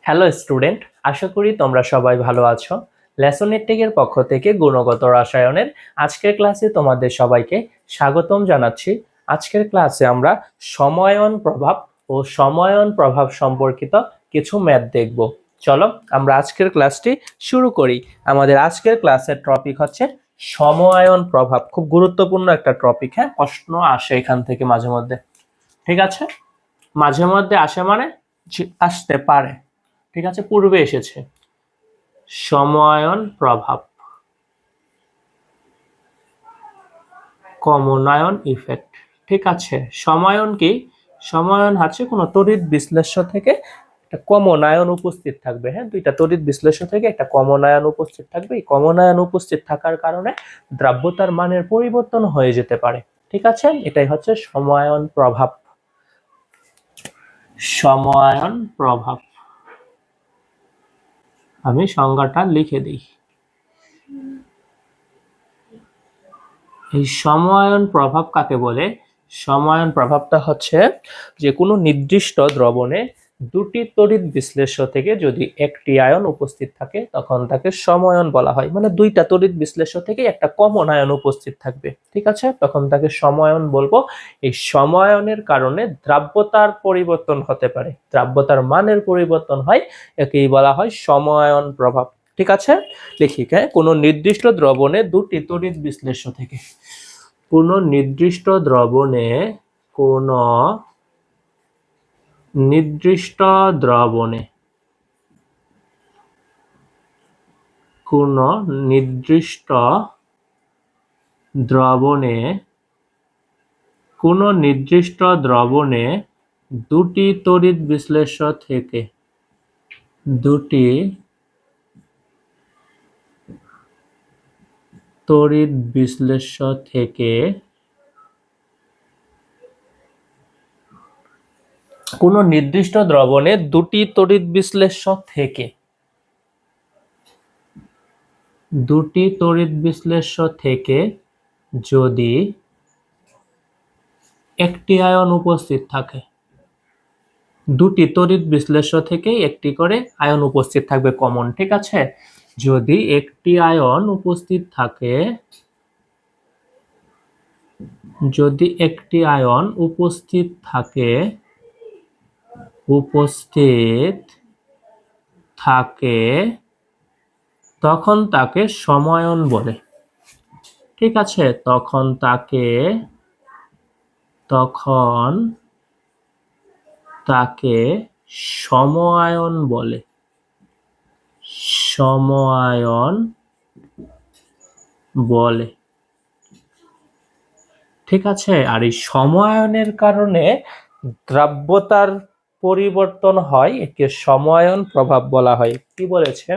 Hello student, আশা করি তোমরা সবাই ভালো আছো। লেসন টেকের পক্ষ থেকে গুণগত রসায়নের আজকের ক্লাসে তোমাদের সবাইকে স্বাগতম জানাচ্ছি। আজকের ক্লাসে আমরা সময়ন প্রভাব ও সময়ন প্রভাব সম্পর্কিত কিছু ম্যাথ দেখব। চলো আমরা আজকের ক্লাসটি শুরু করি। আমাদের আজকের ক্লাসের টপিক হচ্ছে সময়ন প্রভাব। খুব গুরুত্বপূর্ণ একটা টপিক, হ্যাঁ, প্রশ্ন আসে এখান থেকে মাঝে মধ্যে। ঠিক আছে, মাঝে মধ্যে আসে মানে আসতে পারে। ঠিক আছে, পূর্বে এসেছে সময়ন প্রভাব, কমনায়ন ইফেক্ট। ঠিক আছে, সময়ন কি? সময়ন হচ্ছে কোনো তড়িৎ বিশ্লেষ্য থেকে একটা কমনায়ন উপস্থিত থাকবে। হ্যাঁ, দুইটা তড়িৎ বিশ্লেষ্য থেকে একটা কমনায়ন উপস্থিত থাকবে। এই কমনায়ন উপস্থিত থাকার কারণে দ্রাব্যতার মানের পরিবর্তন হয়ে যেতে পারে। ঠিক আছে, এটাই হচ্ছে সময়ন প্রভাব। সময়ন প্রভাব, আমি সংজ্ঞাটা লিখে দিই। এই সময়ন প্রভাব কাকে বলে? সময়ন প্রভাবটা হচ্ছে যে কোনো নির্দিষ্ট দ্রবণে দুটি তড়িৎ বিশ্লেষ্য থেকে যদি একটি আয়ন উপস্থিত থাকে তখন তাকে সময়ন বলা হয়। মানে দুইটা তড়িৎ বিশ্লেষ্য থেকে একটা কমন আয়ন উপস্থিত থাকবে, ঠিক আছে, তখন তাকে সময়ন বলবো। এই সময়নের কারণে দ্রাব্যতার পরিবর্তন হতে পারে, দ্রাব্যতার মানের পরিবর্তন হয়, একেই বলা হয় সময়ন প্রভাব। ঠিক আছে, লিখি, হ্যাঁ, কোনো নির্দিষ্ট দ্রবণে দুটি তড়িৎ বিশ্লেষ্য থেকে, কোন নির্দিষ্ট দ্রবণে, কোন নির্দিষ্ট দ্রবণে, কোন নির্দিষ্ট দ্রবণে, কোন নির্দিষ্ট দ্রবণে দুটি তড়িৎ বিশ্লেষ্য থেকে, দুটি তড়িৎ বিশ্লেষ্য থেকে কোন নির্দিষ্ট দ্রবণে দুটি তড়িৎ বিশ্লেষ্য থেকে, দুটি তড়িৎ বিশ্লেষ্য থেকে যদি একটি আয়ন উপস্থিত থাকে, দুটি তড়িৎ বিশ্লেষ্য থেকে একটি করে আয়ন উপস্থিত থাকবে কমন। ঠিক আছে, যদি একটি আয়ন উপস্থিত থাকে, যদি একটি আয়ন উপস্থিত থাকে, উপস্থিত থাকে, তখন তাকে সময়ন বলে। ঠিক আছে, তখন তাকে, তখন তাকে সমায়ন বলে, সমায়ন বলে। ঠিক আছে, আর এই সমায়নের কারণে দ্রাব্যতার পরিবর্তন হয়, একে সমায়ন প্রভাব বলা হয়। কি বলেছে?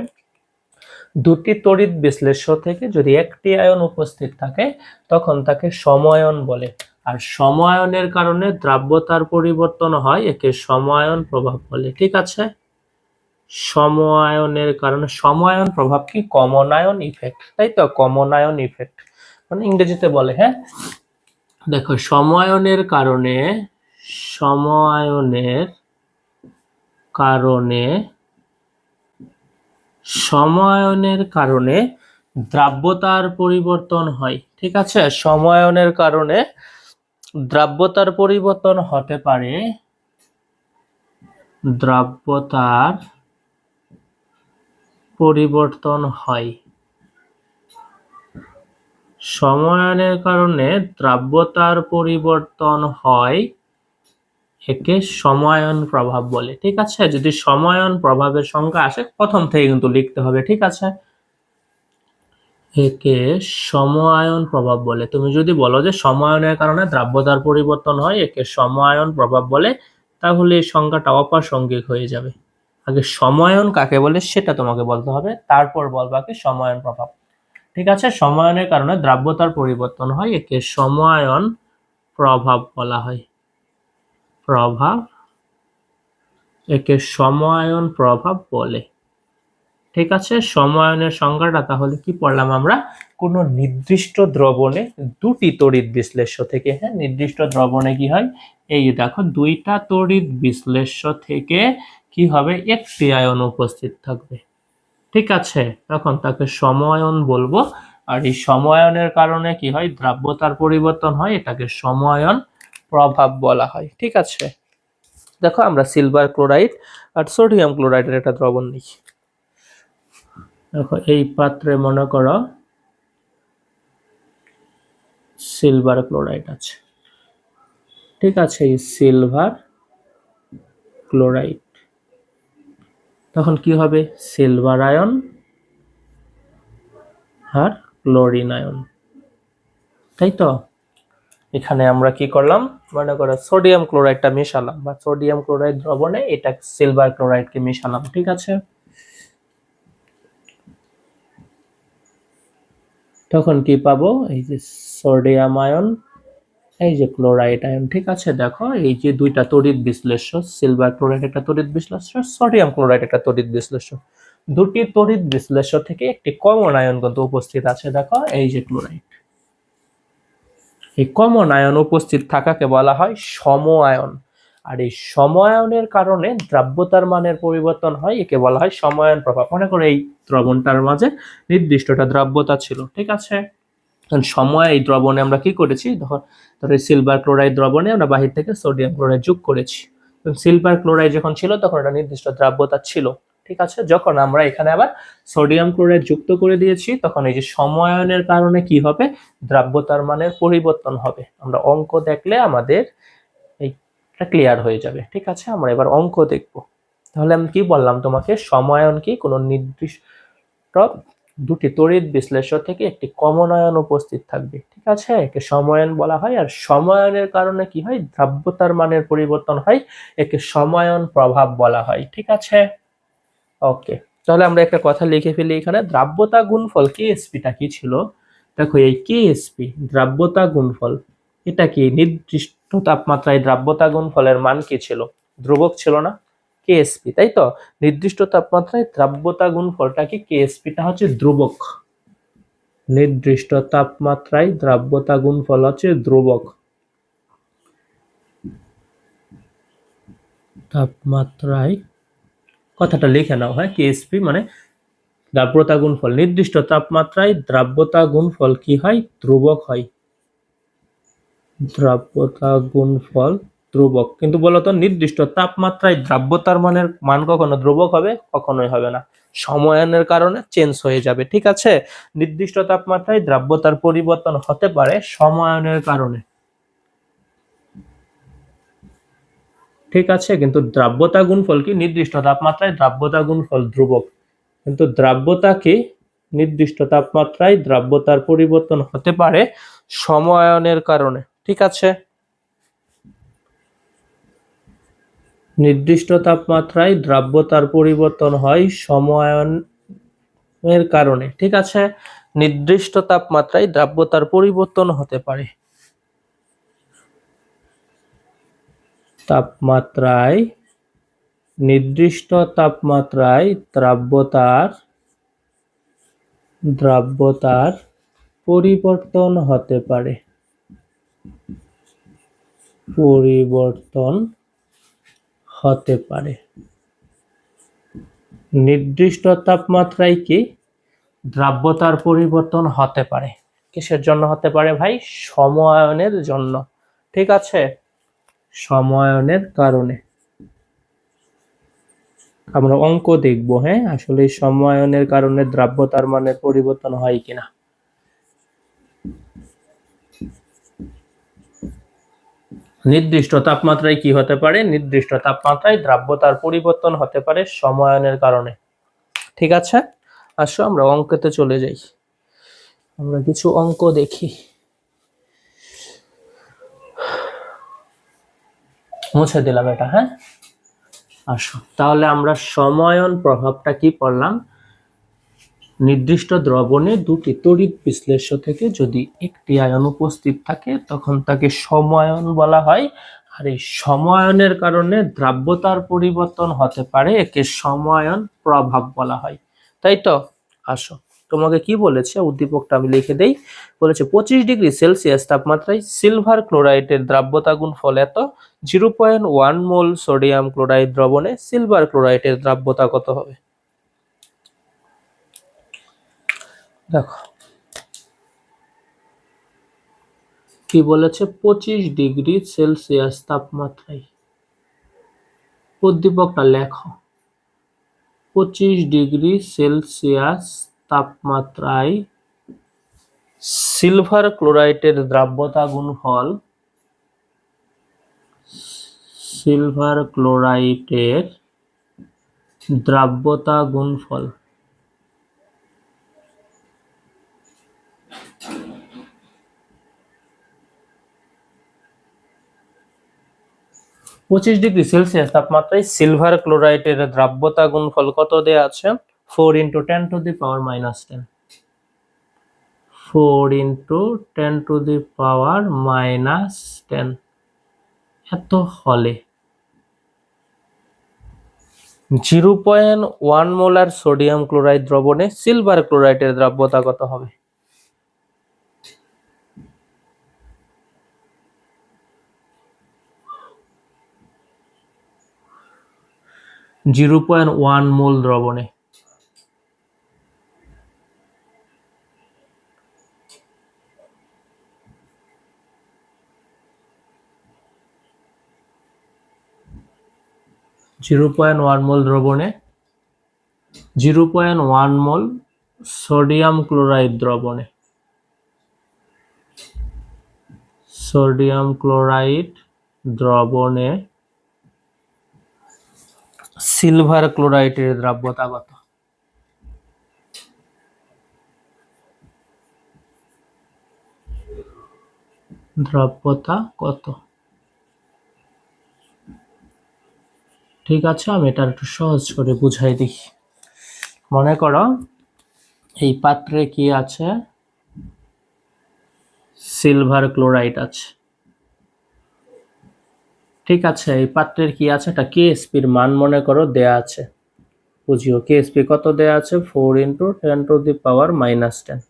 দুটি তড়িৎ বিশ্লেষ্য থেকে যদি একটি আয়ন উপস্থিত থাকে তখন তাকে সমায়ন বলে, আর সমায়নের কারণে দ্রাব্যতার পরিবর্তন হয়, একে সমায়ন প্রভাব বলে। ঠিক আছে, সমায়নের কারণে, সমায়ন প্রভাব কি? কমন আয়ন ইফেক্ট, তাই তো, কমন আয়ন ইফেক্ট মানে ইংরেজিতে বলে। হ্যাঁ, দেখো, সমায়নের কারণে, সমায়নের কারণে, সমায়নের কারণে দ্রাব্যতার পরিবর্তন হয়। ঠিক আছে, সমায়নের কারণে দ্রাব্যতার পরিবর্তন হতে পারে, দ্রাব্যতার পরিবর্তন হয়। সমায়নের কারণে দ্রাব্যতার পরিবর্তন হয়, একে সমায়ন প্রভাব বলে। ঠিক আছে, যদি সমায়ন প্রভাবের সংজ্ঞা আসে প্রথম থেকে কিন্তু লিখতে হবে। ঠিক আছে, একে সমায়ন প্রভাব বলে। তুমি যদি বলো যে সমায়নের কারণে দ্রাব্যতার পরিবর্তন হয়, একে সমায়ন প্রভাব বলে, তাহলে এই সংজ্ঞাটা অপ্রাসঙ্গিক হয়ে যাবে। আগে সমায়ন কাকে বলে সেটা তোমাকে বলতে হবে, তারপর বলবা কি সমায়ন প্রভাব। ঠিক আছে, সমায়নের কারণে দ্রাব্যতার পরিবর্তন হয়, একে সমায়ন প্রভাব বলা হয়। প্রভাব, একে সমায়ন প্রভাব বলে। ঠিক আছে, সমায়নের সংজ্ঞাটা তাহলে কি পড়লাম আমরা? কোন নির্দিষ্ট দ্রবণে দুটি তড়িৎ বিশ্লেষ্য থেকে, হ্যাঁ, নির্দিষ্ট দ্রবণে কি হয়? এই দেখো, দুইটা তড়িৎ বিশ্লেষ্য থেকে কি হবে, একটি আয়ন উপস্থিত থাকবে। ঠিক আছে, তখন তাকে সমায়ন বলবো। আর এই সমায়নের কারণে কি হয়, দ্রাব্যতার পরিবর্তন হয়, এটাকে সমায়ন প্রভাব বলা হয়। ঠিক আছে, দেখো আমরা সিলভার ক্লোরাইড আর সোডিয়াম ক্লোরাইডের একটা দ্রবণ নিই। দেখো এই পাত্রে মনে করো সিলভার ক্লোরাইড আছে। ঠিক আছে, এই সিলভার ক্লোরাইড, তখন কি হবে, সিলভার আয়ন আর ক্লোরিন আয়ন, তাই তো। এখানে আমরা কি করলাম, মনে করো সোডিয়াম ক্লোরাইডটা মেশালাম, বা সোডিয়াম ক্লোরাইড দ্রবণে এটা সিলভার ক্লোরাইডকে মেশালাম। ঠিক আছে, তখন কি পাবো, এই যে সোডিয়াম আয়ন, এই যে ক্লোরাইড আয়ন। ঠিক আছে, দেখো এই যে দুইটা তড়িৎ বিশ্লেষ্য, সিলভার ক্লোরাইড একটা তড়িৎ বিশ্লেষ্য, সোডিয়াম ক্লোরাইড একটা তড়িৎ বিশ্লেষ্য। দুটি তড়িৎ বিশ্লেষ্য থেকে একটি কমন আয়ন কিন্তু উপস্থিত আছে, দেখো এই যে ক্লোরাইড। এই কমন আয়ন উপস্থিত থাকাকে বলা হয় সম আয়ন। আর এই সম আয়নের কারণে দ্রাব্যতার মানের পরিবর্তন হয়, একে বলা হয় সমায়ন প্রভাব। মনে করো এই দ্রবণটার মাঝে নির্দিষ্টটা দ্রাব্যতা ছিল। ঠিক আছে, সময় এই দ্রবণে আমরা কি করেছি, ধরো সিলভার ক্লোরাইড দ্রবণে আমরা বাহির থেকে সোডিয়াম ক্লোরাইড যোগ করেছি। সিলভার ক্লোরাইড যখন ছিল তখন একটা নির্দিষ্ট দ্রাব্যতা ছিল। ঠিক আছে, যখন আমরা এখানে আবার সোডিয়াম ক্লোরাইড যুক্ত করে দিয়েছি, তখন এই যে সমায়নের কারণে কি হবে, দ্রাব্যতার মানের পরিবর্তন হবে। আমরা অঙ্ক দেখলে আমাদের এইটা ক্লিয়ার হয়ে যাবে। ঠিক আছে, আমরা এবার অঙ্ক দেখব। তাহলে আমি কি বললাম তোমাকে, সমায়ন কি, কোনো নির্দিষ্ট দুটি তড়িৎ বিশ্লেষ্য থেকে একটি কমন আয়ন উপস্থিত থাকবে। ঠিক আছে, একে সমায়ন বলা হয়। আর সমায়নের কারণে কি হয়, দ্রাব্যতার মানের পরিবর্তন হয়, একে সমায়ন প্রভাব বলা হয়। ঠিক আছে, ওকে। তাহলে আমরা একটা কথা লিখে ফেলি এখানে, দ্রাব্যতা গুণফল কেএসপিটা কি ছিল। দেখো এই কেএসপি দ্রাব্যতা গুণফল, এটা কি নির্দিষ্ট তাপমাত্রায় দ্রাব্যতা গুণফলের মান কি ছিল, ধ্রুবক ছিল না, কেএসপি, তাই তো। নির্দিষ্ট তাপমাত্রায় দ্রাব্যতা গুণফলটা কি, কেএসপিটা হচ্ছে ধ্রুবক। নির্দিষ্ট তাপমাত্রায় দ্রাব্যতা গুণফল হচ্ছে ধ্রুবক। তাপমাত্রায়, কথাটা লিখে নাও, হ্যাঁ, কেএসপি মানে দ্রাব্যতা গুণফল। নির্দিষ্ট তাপমাত্রায় দ্রাব্যতা গুণফল কি হয়, ধ্রুবক হয়। দ্রাব্যতা গুণফল ধ্রুবক। কিন্তু বলতো নির্দিষ্ট তাপমাত্রায় দ্রাব্যতার মানের মান কখনো ধ্রুবক হবে, কখনোই হবে না, সমায়নের কারণে চেঞ্জ হয়ে যাবে। ঠিক আছে, নির্দিষ্ট তাপমাত্রায় দ্রাব্যতার পরিবর্তন হতে পারে সমায়নের কারণে। ঠিক আছে, কিন্তু দ্রাব্যতা গুণফল কি, নির্দিষ্ট তাপমাত্রায় দ্রাব্যতা গুণফল ধ্রুবক, কিন্তু দ্রাব্যতা কি, নির্দিষ্ট তাপমাত্রায় দ্রাব্যতার পরিবর্তন হতে পারে সমায়নের কারণে। ঠিক আছে, নির্দিষ্ট তাপমাত্রায় দ্রাব্যতার পরিবর্তন হয় সমায়নের কারণে। ঠিক আছে, নির্দিষ্ট তাপমাত্রায় দ্রাব্যতার পরিবর্তন হতে পারে, তাপমাত্রায়, নির্দিষ্ট তাপমাত্রায় দ্রাব্যতার পরিবর্তন হতে পারে, পরিবর্তন হতে পারে। নির্দিষ্ট তাপমাত্রায় কি, দ্রাব্যতার পরিবর্তন হতে পারে। কিসের জন্য হতে পারে ভাই, সমায়নের জন্য। ঠিক আছে, সমায়নের কারণে। আমরা অঙ্ক দেখব, হ্যাঁ, আসলে সমায়নের কারণে দ্রাব্যতার মানের পরিবর্তন হয় কিনা। নির্দিষ্ট তাপমাত্রায় কি হতে পারে, নির্দিষ্ট তাপমাত্রায় দ্রাব্যতার পরিবর্তন হতে পারে সমায়নের কারণে। ঠিক আছে, আসো আমরা অঙ্কতে চলে যাই, আমরা কিছু অঙ্ক দেখি। মুছে দিলাম এটা, হ্যাঁ। আসো তাহলে আমরা সমায়ন প্রভাবটা কি পড়লাম, নির্দিষ্ট দ্রবণে দুটি তড়িৎ বিশ্লেষ্য থেকে যদি একটি আয়ন উপস্থিত থাকে তখন তাকে সমায়ন বলা হয়। আর এই সমায়নের কারণে দ্রাব্যতার পরিবর্তন হতে পারে, একে সমায়ন প্রভাব বলা হয়। তাই তো, আসো তোমাকে কি বলেছে উদ্দীপকটা আমি লিখে দেই। বলেছে 25°C তাপমাত্রায় সিলভার ক্লোরাইডের দ্রাব্যতা গুণফল এত, 0.1 মোল সোডিয়াম ক্লোরাইড দ্রবণে সিলভার ক্লোরাইডের দ্রাব্যতা কত হবে? দেখো কি বলেছে, 25°C তাপমাত্রায়, উদ্দীপকটা লেখো। 25°C তাপমাত্রায় সিলভার ক্লোরাইডের দ্রাব্যতা গুণফল, সিলভার ক্লোরাইডের দ্রাব্যতা গুণফল 25°C তাপমাত্রায় সিলভার ক্লোরাইডের দ্রাব্যতা গুণফল কত দেয়া আছে? 4 × 10⁻⁻10, 4 × 10⁻⁻10 এত হলে 0.1 মোলার সোডিয়াম ক্লোরাইড দ্রবণে সিলভার ক্লোরাইডের দ্রাব্যতা কত হবে? 0.1 মোল দ্রবণে। মোল দ্রবণে 0.1 মোল সোডিয়াম ক্লোরাইড দ্রবণে, সোডিয়াম ক্লোরাইড দ্রবণে সিলভার ক্লোরাইডের দ্রাব্যতা কত? দ্রাব্যতা কত? ঠিক আছে, আমি এটা একটু সহজ করে বুঝাই দিই। মনে করো এই পাত্রে কি আছে? সিলভার ক্লোরাইড আছে। ঠিক আছে, এই পাত্রের কি আছে? একটা কেএসপির মান মনে করো দেয়া আছে। বুঝিও কেএসপি কত দেয়া আছে? 4 × 10⁻⁻10।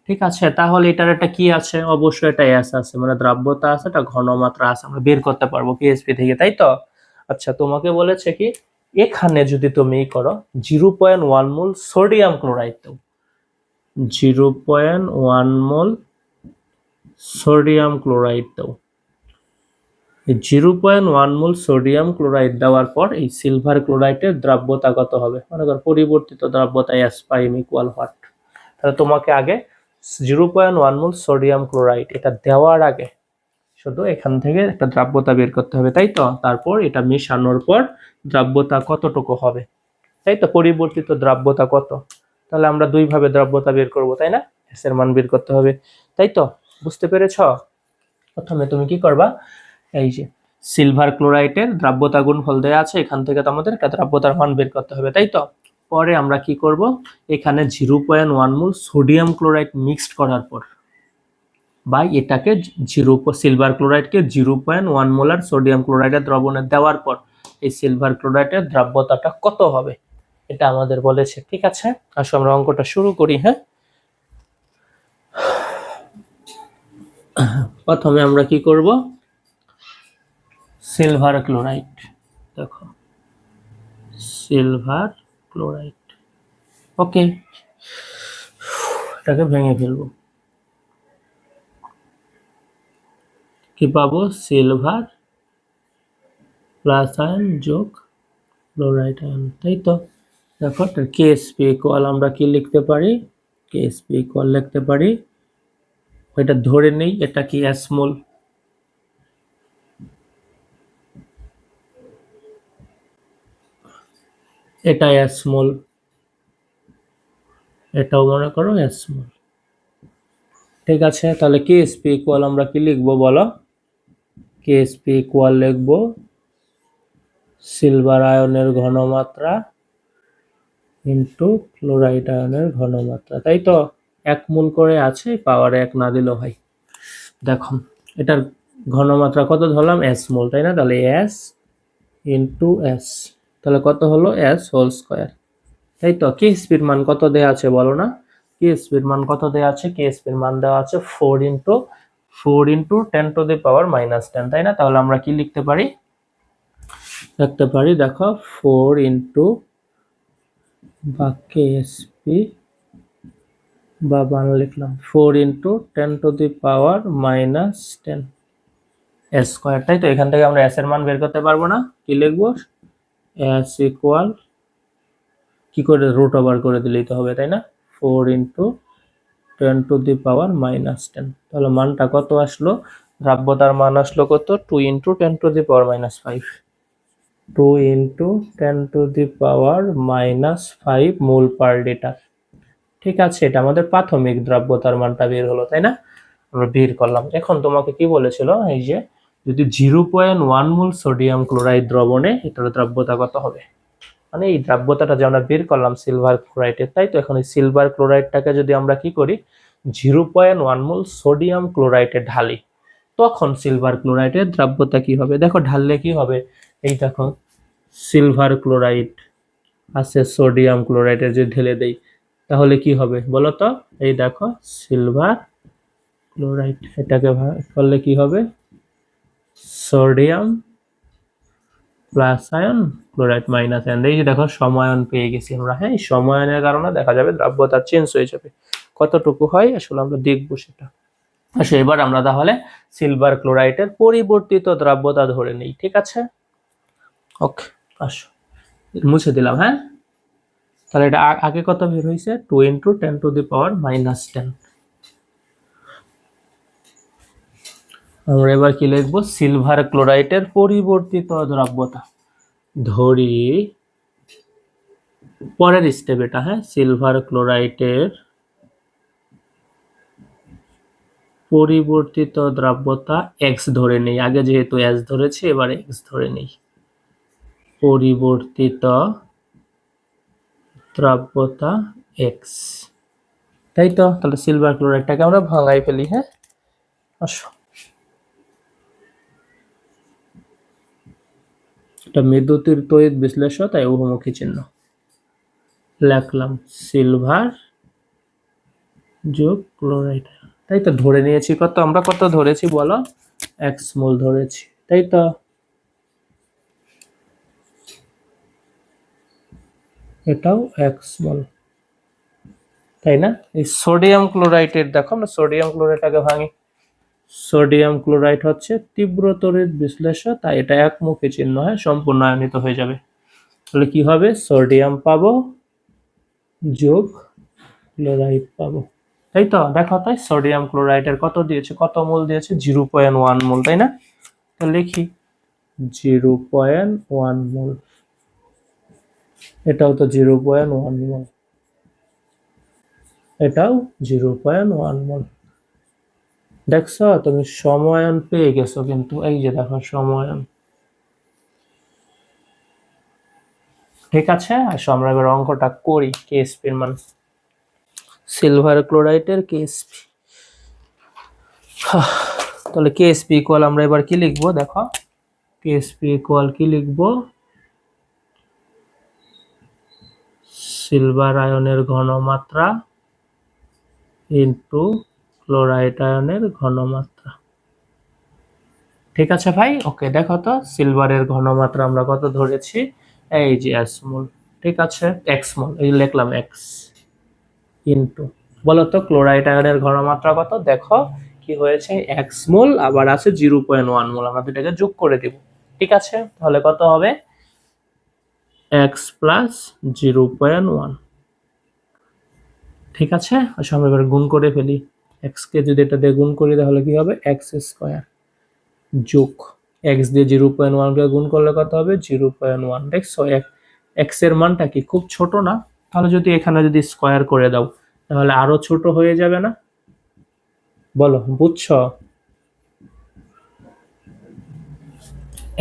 ঠিক আছে, তাহলে এটার একটা কি আছে? অবশ্যই এটা এস আছে, মানে দ্রাব্যতা আছে, এটা ঘনমাত্রা আছে, আমরা বের করতে পারবো কেএসপি থেকে, তাই তো? আচ্ছা, তোমাকে বলেছে কি এখানে যদি তুমি করো 0.1 মোল সোডিয়াম ক্লোরাইড দাও, 0.1 মোল সোডিয়াম ক্লোরাইড দাও। 0.1 মোল সোডিয়াম ক্লোরাইড দেওয়ার পর এই সিলভার ক্লোরাইডের দ্রাব্যতা কত হবে? মনে করো পরিবর্তিত দ্রাব্যতা S প্রাইম ইকুয়াল হোয়াট? তাহলে তোমাকে আগে 0.1 মোল সোডিয়াম ক্লোরাইড এটা দেওয়ার আগে শুধু এখান থেকে একটা দ্রাব্যতা বের করতে হবে, তাই তো? তারপর এটা মেশানোর পর দ্রাব্যতা কতটুকু হবে, তাই তো? পরিবর্তিত দ্রাব্যতা কত? তাহলে আমরা দুই ভাবে দ্রাব্যতা বের করব, তাই না? এস এর মান বের করতে হবে, তাই তো? বুঝতে পেরেছ? প্রথমে তুমি কি করবা, এই যে সিলভার ক্লোরাইডের দ্রাব্যতা গুণফল দেয়া আছে, এখান থেকে তো আমাদের একটা দ্রাব্যতার মান বের করতে হবে, তাই তো? পরে আমরা কি করব, এখানে 0.1 মোল সোডিয়াম ক্লোরাইড মিক্সড করার পর বা এটাকে সিলভার ক্লোরাইডকে 0.1 মোলার সোডিয়াম ক্লোরাইডের দ্রবণে দেওয়ার পর এই সিলভার ক্লোরাইডের দ্রাব্যতাটা কত হবে এটা আমাদের বলেছে। ঠিক আছে, আসো আমরা অঙ্কটা শুরু করি। হ্যাঁ, প্রথমে আমরা কি করব, সিলভার ক্লোরাইড, দেখো সিলভার ক্লোরাইড, ওকে, এটাকে ভেঙে ফেলবো, কি পাবো? সিলভার প্লাস আয়ন যোগ ক্লোরাইড আয়ন, তাই তো? দেখো কেএসপি ইকুয়াল আমরা কি লিখতে পারি? কেএসপি ইকুয়াল লিখতে পারি, এটা ধরে নেই এটা কি এস মোল, এটা এস মোল, এটাও মনে করো এস মোল। ঠিক আছে, তাহলে কেএসপি ইকুয়াল আমরা কি লিখবো বলো? কেএসপি ইকুয়াল লিখবো সিলভার আয়নের ঘনমাত্রা ইন্টু ক্লোরাইড আয়নের ঘনমাত্রা, তাই তো? 1 মোল করে আছে, পাওয়ারে 1 না দিলেও হয়। দেখো এটার ঘনমাত্রা কত ধরলাম? এস মোল, তাই না? তাহলে এস ইন্টু এস, তাহলে কত হলো? এস হোল স্কয়ার, তাই তো? কেএসপির মান কত দেয়া আছে বলো না? কেএসপির মান কত দেওয়া আছে? কেএসপির মান দেওয়া আছে 4 × 10⁻10, তাই না? তাহলে আমরা কি লিখতে পারি? লিখতে পারি দেখো 4 বা কেএসপি বা মান লিখলাম 4 × 10⁻10 স্কয়ার, তাই তো? এখান থেকে আমরা এস এর মান বের করতে পারবো না? কি লিখবো? এস ইকুয়াল কি করে রুট ওভার করে দিলেই তো হবে, তাই না? 4 × 10⁻10, তাহলে মানটা কত আসলো? দ্রাব্যতার মান আসলো কত? 2 × 10⁻5, 2 × 10⁻5 মোল পার লিটার। ঠিক আছে, এটা আমাদের প্রাথমিক দ্রাব্যতার মানটা বের হলো, তাই না? আমরা বের করলাম। এখন তোমাকে কি বলেছিল, এই যে যদি 0.1 মোল সোডিয়াম ক্লোরাইড দ্রবণে, এটার দ্রাব্যতা কত হবে? মানে এই দ্রাব্যতাটা যে আমরা বের করলাম সিলভার ক্লোরাইডের, তাই তো? এখন এই সিলভার ক্লোরাইডটাকে যদি আমরা কি করি, 0.1 মোল সোডিয়াম ক্লোরাইডে ঢালি, তখন সিলভার ক্লোরাইডের দ্রাব্যতা কি হবে? দেখো ঢাললে কি হবে, এই দেখো সিলভার ক্লোরাইড আছে, সোডিয়াম ক্লোরাইডের যে ঢেলে দেই, তাহলে কি হবে বলো তো? এই দেখো সিলভার ক্লোরাইড, এটাকে করলে কি হবে? Sodium plus ion chloride minus ion. এই যে দেখো সমায়ন পেয়ে গেছি আমরা। হ্যাঁ, এই সমায়নের কারণে দেখা যাবে দ্রাব্যতা চেঞ্জ হয়ে যাবে। কতটুকু হয় আসলে আমরা দেখবো সেটা। আচ্ছা, এবার আমরা তাহলে সিলভার ক্লোরাইডের পরিবর্তিত দ্রাব্যতা ধরে নিই, ঠিক আছে? ওকে, আসো মুছে দিলাম। হ্যাঁ, তাহলে এটা আগে কত বের হয়েছে? 2 × 10⁻10। আমরা এবার কি লিখবো? সিলভার ক্লোরাইডের পরিবর্তিত দ্রাব্যতা ধরি পরের স্টেপ এটা। হ্যাঁ, সিলভার ক্লোরাইডের পরিবর্তিত দ্রাব্যতা এক্স ধরে নেই। আগে যেহেতু এস ধরেছি, এবার এক্স ধরে নেই। পরিবর্তিত দ্রাব্যতা এক্স, তাই তো? তাহলে সিলভার ক্লোরাইডটাকে আমরা ভাঙাই ফেলি। হ্যাঁ, আসো, এটা বিদ্যুতের তড়িৎ বিশ্লেষ্য, তাই উভমুখী চিহ্ন লিখলাম। সিলভার যোগ ক্লোরাইড, তাই তো? ধরে নিয়েছি কত? আমরা কত ধরেছি বলো? এক্স মোল ধরেছি, তাই তো? এটাও এক্স মোল, তাই না? এই সোডিয়াম ক্লোরাইডের দেখো, আমরা সোডিয়াম ক্লোরাইডটাকে ভাঙি। সোডিয়াম ক্লোরাইড হচ্ছে তীব্র তড়িৎ বিশ্লেষ্য, তাই এটা একমুখী চিহ্ন। হয় সম্পূর্ণ আয়নিত হয়ে যাবে। তাহলে কি হবে? সোডিয়াম পাবো যোগ ক্লোরাইড পাবো, তাই তো? দেখো, তাই সোডিয়াম ক্লোরাইডের কত দিয়েছে? কত মোল দিয়েছে? 0.1 মোল, তাই না? তো লিখি 0.1 মোল। এটাও তো 0.1 মোল, এটাও 0.1 মোল। দেখছো, তুমি সমায়ন পেয়ে গেছো কিন্তু। এই যে দেখো সমায়ন, ঠিক আছে? আসো আমরা এবার অঙ্কটা করি। কেএসপি এর মান, সিলভার ক্লোরাইডের কেএসপি। তাহলে কেএসপি ইকুয়াল আমরা এবার কি লিখবো? দেখো কেএসপি ইকুয়াল কি লিখবো? সিলভার আয়নের ঘনমাত্রা ইনটু ক্লোরাইড আয়নের ঘনমাত্রা। ঠিক আছে ভাই? ওকে, দেখো তো সিলভারের ঘনমাত্রা আমরা কত ধরেছি? এই যে এস মোল, ঠিক আছে? এক্স মোল, এই লিখলাম এক্স ইনটু, বলো তো ক্লোরাইড আয়নের ঘনমাত্রা কত? দেখো কি হয়েছে, এক্স মোল আবার আছে 0.1 মোল, আমরা দুটাকে যোগ করে দিব। ঠিক আছে, তাহলে কত হবে? X plus 0.1। ঠিক আছে, আচ্ছা আমরা এবার গুণ করে ফেলি। এক্স কে যদি এটা দিয়ে গুণ করি তাহলে কি হবে? এক্স স্কয়ার যোগ এক্স দিয়ে 0.1 কে গুণ করলে কত হবে? 0.1। দেখছো এক্স এর মানটা কি খুব ছোট না? তাহলে যদি এখানে যদি স্কয়ার করে দাও তাহলে আরো ছোট হয়ে যাবে না? বলো, বুঝছো?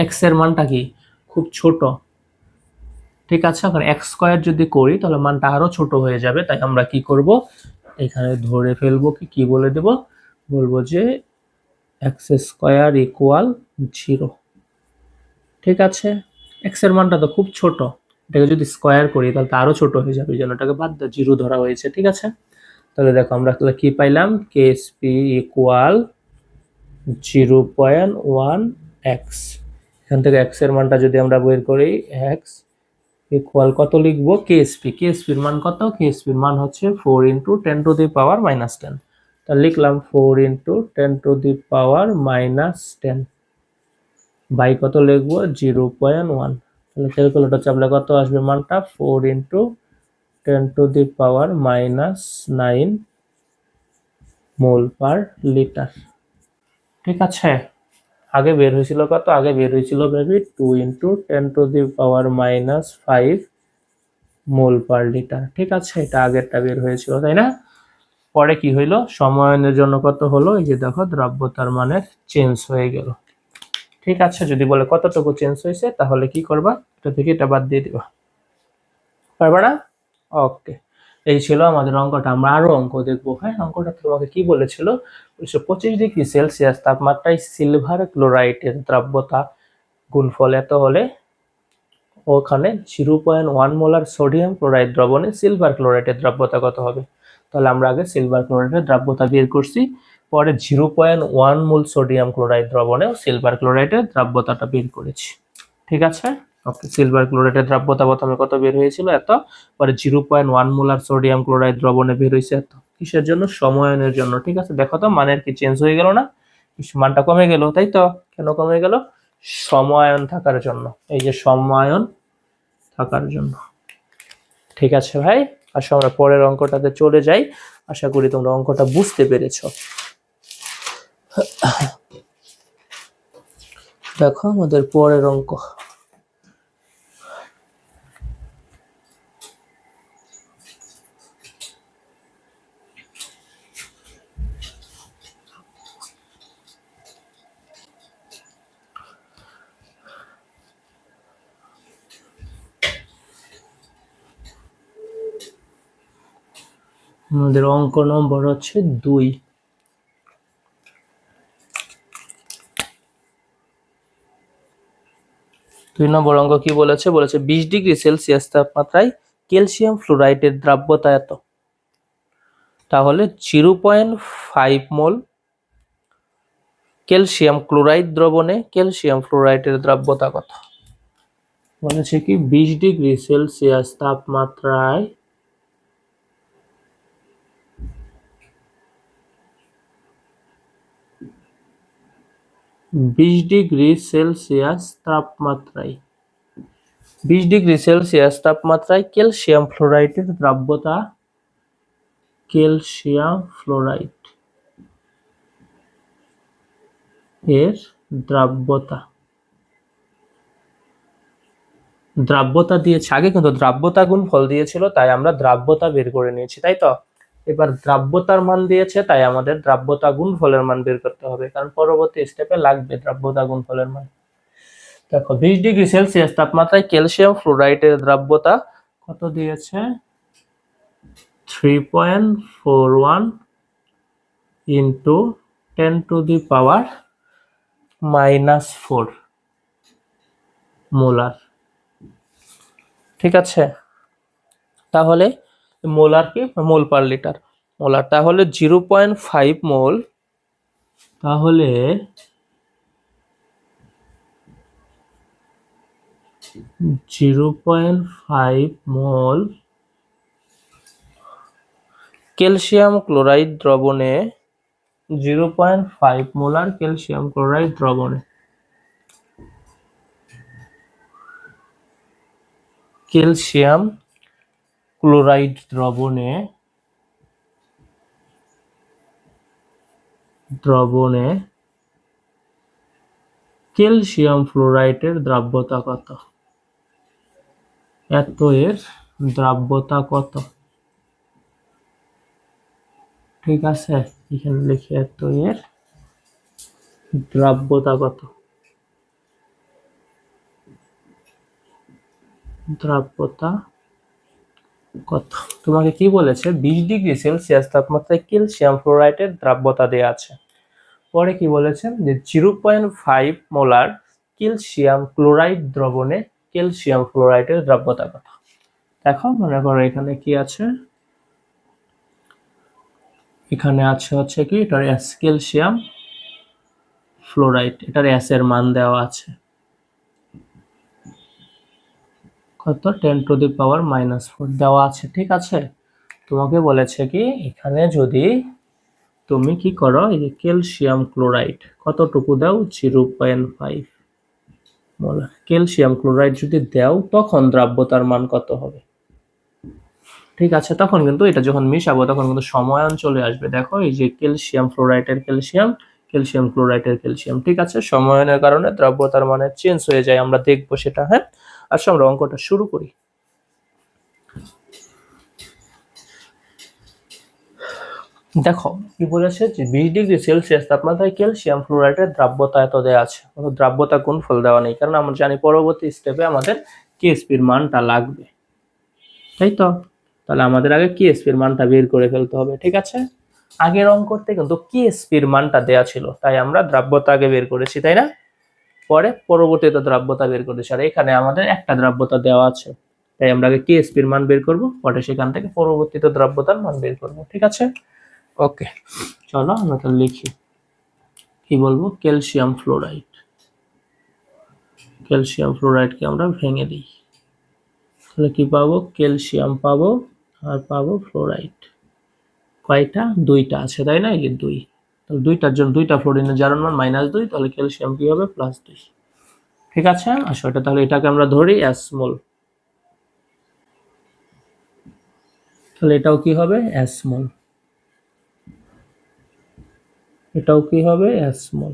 এক্স এর মানটা কি খুব ছোট, ঠিক আছে? এখন এক্স স্কয়ার যদি করি তাহলে মানটা আরো ছোট হয়ে যাবে, তাই আমরা কি করব? এখানে ধরে ফেলবো, কি বলে দেব? বলবো যে এক্স স্কয়ার ইকুয়াল 0। ঠিক আছে, এক্স এর মানটা তো খুব ছোট, এটাকে যদি স্কয়ার করি তাহলে তো আরো ছোট হয়ে যাবে, এই জন্য এটাকে বাদ দিয়ে 0 ধরা হয়েছে। ঠিক আছে, তাহলে দেখো আমরা তাহলে কি পাইলাম, কেএসপি ইকুয়াল 0.1x। এখান থেকে x এর মানটা যদি আমরা বের করি, x ইকুয়াল কত লিখবো, কেএসপির মান কত, কেএসপির মান হচ্ছে 4 × 10⁻⁻10। তাহলে লিখলাম 4 × 10⁻⁻10 বাই কত লিখবো, 0.1। তাহলে ক্যালকুলেটর চাপলে কত আসবে মানটা, 4 × 10⁻⁻9 মোল পার লিটার। ঠিক আছে, আগে বের হয়েছিল কত, আগে বের হয়েছিল বেবি 2 × 10⁻⁻5 মোল পার লিটার। ঠিক আছে, এটা আগেরটা বের হয়েছিল তাই না। পরে কি হইলো, সময়ায়নের জন্য কত হলো, এই যে দেখো দ্রাব্যতার মানের চেঞ্জ হয়ে গেল। ঠিক আছে, যদি বলে কতটুকু চেঞ্জ হয়েছে তাহলে কি করবা, এটা থেকে এটা বাদ দিয়ে দিবা, পারবা না। ওকে, এই ছিল আমাদের অঙ্কটা। আমরা আরো অঙ্ক দেখবো। হ্যাঁ, অঙ্কটা তোমাকে কি বলেছিল, 25°C তাপমাত্রায় সিলভার ক্লোরাইডের দ্রাব্যতা গুণফল এত হলে ওখানে 0.1 মোলার সোডিয়াম ক্লোরাইড দ্রবণে সিলভার ক্লোরাইডের দ্রাব্যতা কত হবে। তাহলে আমরা আগে সিলভার ক্লোরাইডের দ্রাব্যতা বের করছি, পরে 0.1 মোল সোডিয়াম ক্লোরাইড দ্রবণেও সিলভার ক্লোরাইডের দ্রাব্যতাটা বের করেছি। ঠিক আছে, ওকে, সিলভার ক্লোরাইডের দ্রাব্যতা প্রথমে কত বের হয়েছিল, এত, পরে 0.1 মোলার সোডিয়াম ক্লোরাইড দ্রবণে বের হয়েছে এত। কিসের জন্য, সময়ায়নের জন্য। ঠিক আছে, দেখো তো মানের কি চেঞ্জ হয়ে গেল না, মানটা কমে গেল, তাই তো। কেন কমে গেল, সময়ায়ন থাকার জন্য, এই যে সময়ায়ন থাকার জন্য। ঠিক আছে ভাই, আসো আমরা পরের অঙ্কটাতে চলে যাই। আশা করি তোমরা অঙ্কটা বুঝতে পেরেছো। দেখো আমাদের পরের অঙ্ক, আমাদের অঙ্ক নম্বর হচ্ছে 2। দুই নম্বর অঙ্ক কি বলেছে, বলেছে 20°C তাপমাত্রায় ক্যালসিয়াম ফ্লোরাইডের দ্রাব্যতা এত, তাহলে 0.5 মোল ক্যালসিয়াম ক্লোরাইড দ্রবণে ক্যালসিয়াম ফ্লোরাইডের দ্রাব্যতা কত। বলেছে কি 20°C তাপমাত্রায় 20°C তাপমাত্রায় 20°C তাপমাত্রায় ক্যালসিয়াম ফ্লোরাইডের দ্রাব্যতা, ক্যালসিয়াম ফ্লোরাইড এর দ্রাব্যতা, দ্রাব্যতা দিয়েছে আগে, কিন্তু দ্রাব্যতা গুণফল দিয়েছিল তাই আমরা দ্রাব্যতা বের করে নিয়েছি, তাই তো। এবার দ্রাব্যতার মান দিয়েছে তাই আমাদের দ্রাব্যতা গুণফলের মান বের করতে হবে, কারণ পরবর্তী স্টেপে লাগবে দ্রাব্যতা গুণফলের মান। দেখো 20°C তাপমাত্রায় ক্যালসিয়াম ফ্লোরাইডের দ্রাব্যতা কত দিয়েছে, 3.41 × 10⁻⁻4 মোলার। ঠিক আছে, তাহলে মোলার কি, মোল পার লিটার, মোলার, তাহলে 0.5 মোল, তাহলে 0.5 মোল ক্যালসিয়াম ক্লোরাইড দ্রবণে, 0.5 মোলার ক্যালসিয়াম ক্লোরাইড দ্রবণে, ক্যালসিয়াম ক্লোরাইড দ্রবণে ক্যালসিয়াম ফ্লোরাইডের দ্রাব্যতা কত, এত এর দ্রাব্যতা কত। ঠিক আছে, এখানে লিখে এত এর দ্রাব্যতা কত, দ্রাব্যতা কত। তোমাকে কি বলেছে, 20°C তাপমাত্রায় ক্যালসিয়াম ফ্লোরাইডের দ্রাব্যতা দেওয়া আছে। পরে কি বলেছেন, যে 0.5 মোলার ক্যালসিয়াম ক্লোরাইড দ্রবণে ক্যালসিয়াম ফ্লোরাইডের দ্রাব্যতা কত। দেখো মনে করো এখানে কি আছে, এখানে আছে হচ্ছে কি এটার এস ক্যালসিয়াম ফ্লোরাইড, এটার এস এর মান দেওয়া আছে কত 10⁻⁻⁴ দেওয়া আছে। ঠিক আছে, তোমাকে বলেছে কি এখানে যদি তুমি কি করো এই যে ক্যালসিয়াম ক্লোরাইড কতটুকু দাও 0.5 মোলার ক্যালসিয়াম ক্লোরাইড যদি দাও তখন দ্রাব্যতার মান কত হবে। ঠিক আছে, তখন কিন্তু এটা যখন মিশাবো তখন কিন্তু সমায়ন চলে আসবে। দেখো এই যে ক্যালসিয়াম ফ্লোরাইডের ক্যালসিয়াম, ক্যালসিয়াম ক্লোরাইডের ক্যালসিয়াম। ঠিক আছে, সমায়নের কারণে দ্রাব্যতার মানে চেঞ্জ হয়ে যায়, আমরা দেখবো সেটা। হ্যাঁ, আসলে আমরা অঙ্কটা শুরু করি। দেখো কি বলেছে যে 20°C তাপমাত্রায় ক্যালসিয়াম ফ্লোরাইডের দ্রাব্যতা এত দেওয়া আছে, দ্রাব্যতা গুণফল দেওয়া নেই, কারণ আমরা জানি পরবর্তী স্টেপে আমাদের কেএসপির মানটা লাগবে, তাই তো? তাহলে আমাদের আগে কেএসপির মানটা বের করে ফেলতে হবে। ঠিক আছে, আগের অঙ্কতে কিন্তু কেএসপির মানটা দেয়া ছিল, তাই আমরা দ্রাব্যতা আগে বের করেছি, তাই না? পরে পরবর্তীতে দ্রাব্যতা বের করেছি, আর এখানে আমাদের একটা দ্রাব্যতা দেওয়া আছে, তাই আমরা আগে কেএসপির মান বের করব, পরে সেখান থেকে পরবর্তীতে দ্রাব্যতার মান বের করব। ঠিক আছে, ওকে, চলো আমরা তো লিখি। কি বলবো, ক্যালসিয়াম ফ্লোরাইড, ক্যালসিয়াম ফ্লোরাইডকে আমরা ভেঙে দিই, তাহলে কি পাবো, ক্যালসিয়াম পাবো আর পাবো ফ্লোরাইড। কয়টা, দুইটা আছে, তাই না? এই যে 2, তাহলে দুইটার জন্য দুইটা ফ্লোরিনের জারণ মান -2, তাহলে ক্যালসিয়াম কি হবে +2। ঠিক আছে, আসো এটা, তাহলে এটাকে আমরা ধরি S মোল, তাহলে এটাও কি হবে S মোল, এটাও কি হবে S মোল।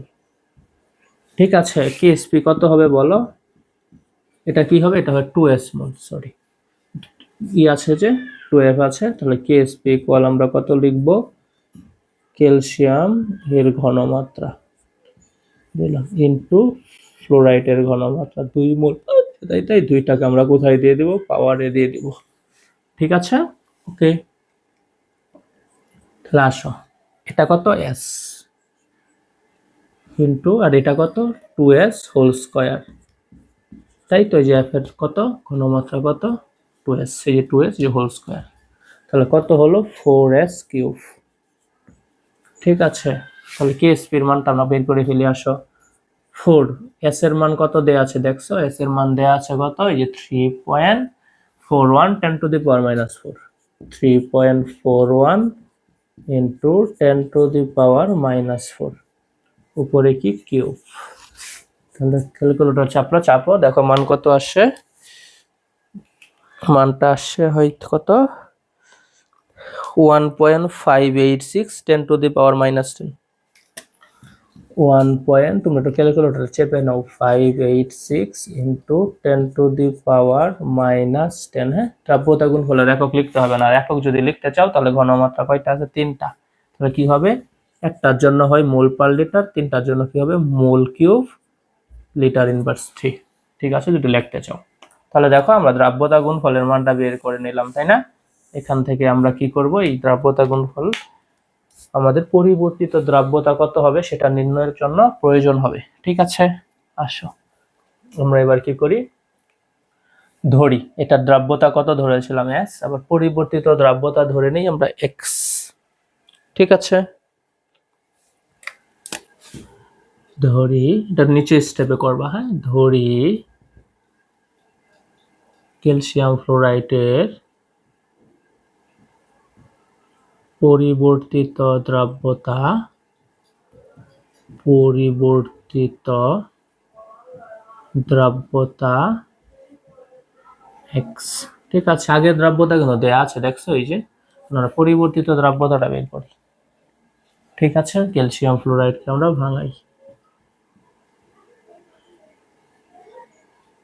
ঠিক আছে, কেএসপি কত হবে বলো, এটা কি হবে, এটা হবে 2S মোল, সরি ই আছে যে 2F আছে, তাহলে কেএসপি ইকুয়াল আমরা কত লিখব, ক্যালসিয়াম এর ঘনমাত্রা দিলাম ইনটু ফ্লোরাইডের ঘনমাত্রা 2 মোল, তাই দুইটাকে আমরা কোথায় দিয়ে দেব, পাওয়ারে দিয়ে দেব। ঠিক আছে, ওকে, তাহলে আসো এটা কত S ইনটু আর এটা কত 2S হোল স্কয়ার, তাই তো? যে F এর কত ঘনমাত্রা কত 2S, এই যে 2S যে হোল স্কয়ার, তাহলে কত হলো 4S কিউব। ঠিক আছে, তাহলে কেএসপির মানটা আমরা বের করে ফেলি, আসো। 4 S এর মান কত দেয়া আছে দেখছো, S এর মান দেয়া আছে কত, এই যে 3.41 10⁻⁻⁴, 3.41 ইন্টু 10⁻⁻⁴, উপরে কি কিউব। তাহলে ক্যালকুলেটর চাপো, দেখো মান কত আসে, মানটা আসছে হয়তো কত 1.586 10⁻⁻10, 1. তোমরা একটু ক্যালকুলেটর চেপে নাও, 586 ইন্টু 10⁻⁻10। হ্যাঁ, দ্রাব্যতা গুণফলের একক লিখতে হবে না, আর একক যদি লিখতে চাও তাহলে ঘনমাত্রা কয়টা আছে, 3টা, তাহলে কি হবে, একটার জন্য হয় মোল পার লিটার, তিনটার জন্য কি হবে মোল কিউব লিটার ইনভার্স 3। ঠিক আছে, যদি লিখতে চাও, তাহলে দেখো আমরা দ্রাব্যতা গুণফলের মানটা বের করে নিলাম, তাই না? এখান থেকে আমরা কি করব, এই দ্রাব্যতা গুণফল আমাদের পরিবর্তিত দ্রাব্যতা কত হবে সেটা নির্ণয়ের জন্য প্রয়োজন হবে। ঠিক আছে, আসো আমরা এবার কি করি, ধরি এটা দ্রাব্যতা কত ধরেছিলাম S, আবার পরিবর্তিত দ্রাব্যতা ধরে নেই আমরা X। ঠিক আছে, ধরি এটা নিচে স্টেপে করবা। হ্যাঁ, ধরি ক্যালসিয়াম ফ্লোরাইডের পরিবর্তিত দ্রাব্যতা, পরিবর্তিত দ্রাব্যতা X। ঠিক আছে, আগের দ্রাব্যতা কিন্তু দেয়া আছে, দেখছো এই যে, আমরা পরিবর্তিত দ্রাব্যতাটা বের করি। ঠিক আছে, ক্যালসিয়াম ফ্লোরাইডকে আমরা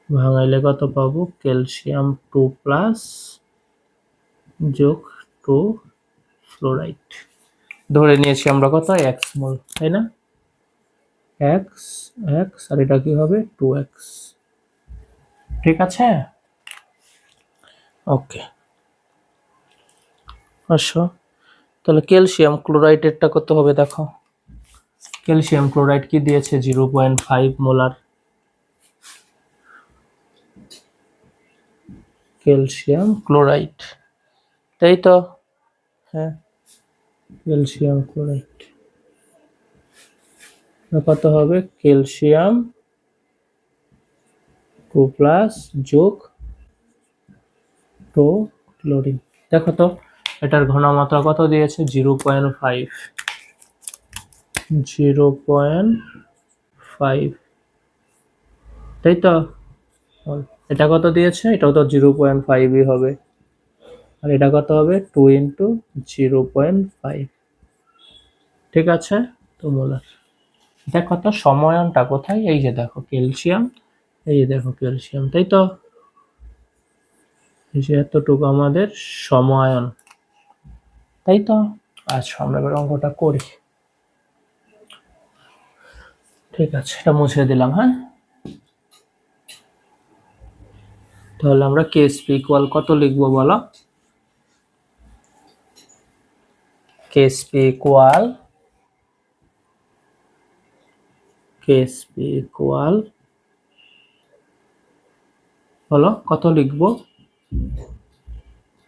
ভাঙাইলে কত পাবো, ক্যালসিয়াম 2+ যোগ 2 ফ্লোরাইড, ধরে নিয়েছি আমরা কত X মোল, তাই না? X আর এটা কি হবে 2X। ঠিক আছে, ওকে, আসো তাহলে ক্যালসিয়াম ক্লোরাইডেরটা কত হবে দেখো, ক্যালসিয়াম ক্লোরাইড কি দিয়েছে 0.5 মোলার, ক্যালসিয়াম ক্লোরাইড, তাই তো? হ্যাঁ, ক্যালসিয়াম ক্লোরাইড কত হবে ক্যালসিয়াম 2+ যোগ 2 ক্লোরিন। দেখো তো এটার ঘনমাত্রা কত দিয়েছে 0.5 0.5 তাই তো। এটা কত দিয়েছে এটাও তো 0.5ই হবে আর এটা কত হবে 2 × 0.5 ঠিক আছে। তো মোলার দেখো তো সময়নটা কোথায় এই যে দেখো ক্যালসিয়াম এই যে দেখো ক্যালসিয়াম তাই তো এই যে এতটুকু আমাদের সমায়ন তাই তো। আচ্ছা আমরা এবার অঙ্কটা করি ঠিক আছে এটা মুছে দিলাম হ্যাঁ। তাহলে আমরা কেএসপি ইকুয়াল কত লিখবো বলো কেএসপি ইকুয়াল বলো কত লিখবো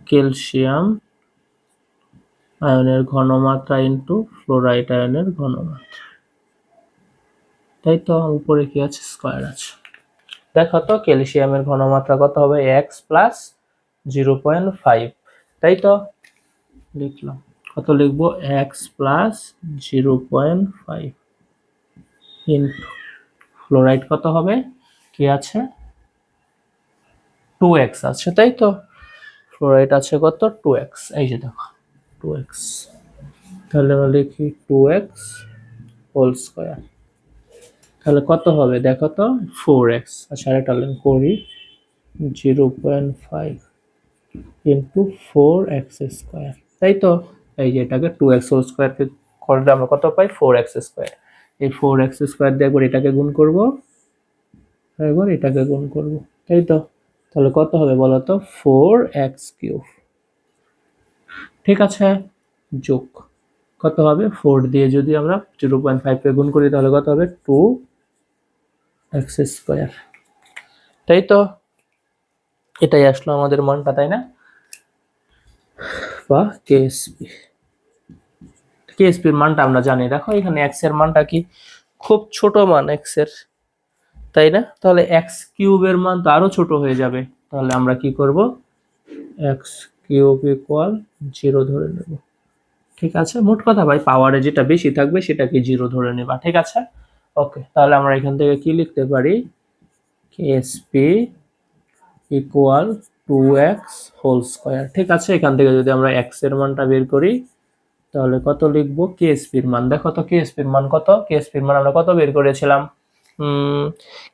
ক্যালসিয়াম আয়নের ঘনমাত্রা ইনটু ফ্লোরাইড আয়নের ঘনমাত্রা তাই তো উপরে কি আছে স্কয়ার আছে। দেখো তো ক্যালসিয়ামের ঘনমাত্রা কত হবে x প্লাস 0.5 তাই তো লিখলাম কত লিখবো x প্লাস 0.5 ইনটু ফ্লোরাইড কত হবে কি আছে 2x আছে তাই তো ফ্লোরাইড আছে কত 2x এই যে দেখো 2x তাহলে আমরা লিখি 2x হোল স্কয়ার তাহলে কত হবে দেখো তো 4x আচ্ছা আরেকটা লাইন করি 0.5 ইনটু 4x স্কয়ার তাই তো এই যে এটাকে 2x হোল স্কয়ার কে করলে আমরা কত পাই 4x স্কয়ার এই 4x স্কয়ার দিয়ে একবার এটাকে গুণ করব একবার এটাকে গুণ করব তাই তো তাহলে কত হবে বলো তো 4x কিউব ঠিক আছে যোগ কত হবে 4 দিয়ে যদি আমরা 0.5 কে গুণ করি তাহলে কত হবে 2x স্কয়ার তাই তো এটাই আসলো আমাদের মানটা তাই না বা কেএসপির মানটা আমরা জানি দেখো এখানে x এর মানটা কি খুব ছোট মান x এর তাই না তাহলে x কিউবের মান তো আরো ছোট হয়ে যাবে তাহলে আমরা কি করব x কিউব ইকুয়াল 0 ধরে নেব ঠিক আছে মোট কথা ভাই পাওয়ারে যেটা বেশি থাকবে সেটাকে 0 ধরে নেবা ঠিক আছে ওকে তাহলে আমরা এখান থেকে কি লিখতে পারি KSP equal 2x whole square ঠিক আছে এখান থেকে যদি আমরা x এর মানটা বের করি তাহলে কত লিখবো কেএসপির মান দেখো তো কেএসপির মান কত কেএসপির মান আমরা কত বের করেছিলাম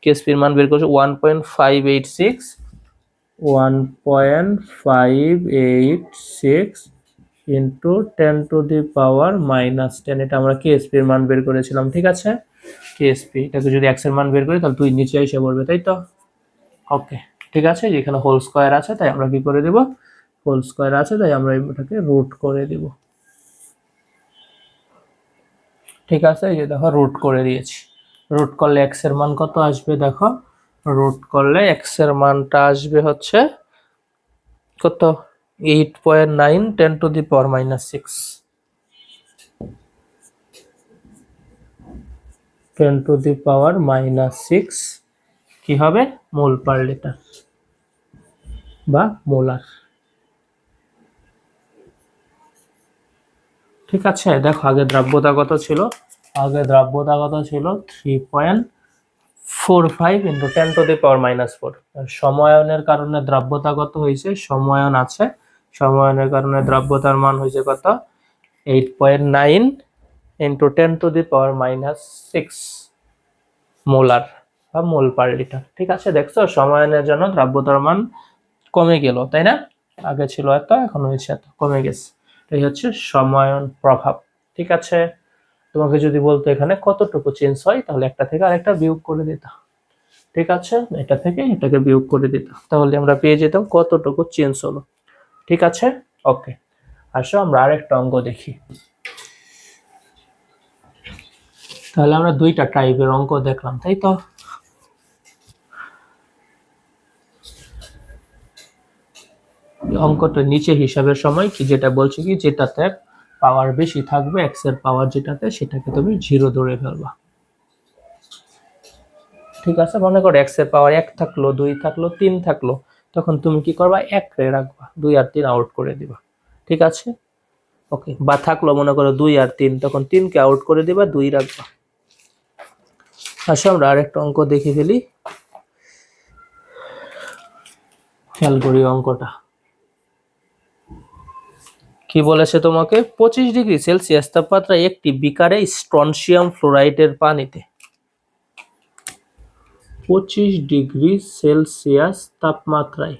কেএসপির মান বের করেছি 1.586 ইন্টু 10 টু দি পাওয়ার -10 এটা আমরা কেএসপির মান বের করেছিলাম ঠিক আছে কেএসপি এটাকে যদি x এর মান বের করি তাহলে 2 নিচে এসে পড়বে তাই তো ওকে ঠিক আছে যেখানে হোল স্কয়ার আছে তাই আমরা কি করে দেব হোল স্কয়ার আছে তাই আমরা এটাকে রুট করে দেব ঠিক আছে এই যে দেখো রুট করে দিয়েছি রুট করলে x এর মান কত আসবে দেখো রুট করলে x এর মানটা আসবে হচ্ছে কত 8.9 10 to the power -6 10 to the পাওয়ার -6 কি হবে মোল পার লিটার বা মোলার ঠিক আছে দেখো আগে দ্রাব্যতা কত ছিল আগে দ্রাব্যতা কত ছিল 3.45 ইনটু 10 টু দি পাওয়ার -4 সময়নের কারণে দ্রাব্যতা কত হয়েছে সময়ন আছে সময়নের কারণে দ্রাব্যতার মান হয়েছে কত 8.9 into 10 to the power -6 molar বা মোল পার লিটার ঠিক আছে দেখছো সময়নের জন্য দ্রাব্যতার মান কমে গেল তাই না আগে ছিল এত এখন হয়েছে এত কমে গেছে এই হচ্ছে সময়ন প্রভাব ঠিক আছে তোমাকে যদি বলতো এখানে কতটুকু চেঞ্জ হয় তাহলে একটা থেকে আরেকটা বিয়োগ করে দিতা ঠিক আছে এটা থেকে এটাকে বিয়োগ করে দিতা তাহলে আমরা পেয়ে যেতাম কতটুকু চেঞ্জ হলো ঠিক আছে ওকে আসো আমরা আরেকটা অঙ্ক দেখি তাহলে আমরা দুইটা টাইপের অঙ্ক দেখলাম তাই তো অঙ্কটা নিচে হিসাবের সময় কি যেটা বলছে কি যেটাতে পাওয়ার বেশি থাকবে, x এর পাওয়ার যেটাতে সেটাকে তুমি 0 ধরে ফেলবা। ঠিক আছে, মনে করো x এর পাওয়ার 1 থাকলো, 2 থাকলো, 3 থাকলো, তখন তুমি কি করবা, 1 রে রাখবা, 2 আর 3 আউট করে দিবা। ঠিক আছে, ওকে। বা থাকলো মনে করো 2 আর 3, তখন 3 কে আউট করে দিবা, 2 রাখবা। আসো আমরা আরেকটা অঙ্ক দেখে ফেলি, খেয়াল করি অঙ্কটা কি বলেছে তোমাকে। 25 ডিগ্রি সেলসিয়াস তাপমাত্রায় একটি বিকারে স্ট্রনশিয়াম ফ্লোরাইডের পানিতে 25 ডিগ্রি সেলসিয়াস তাপমাত্রায়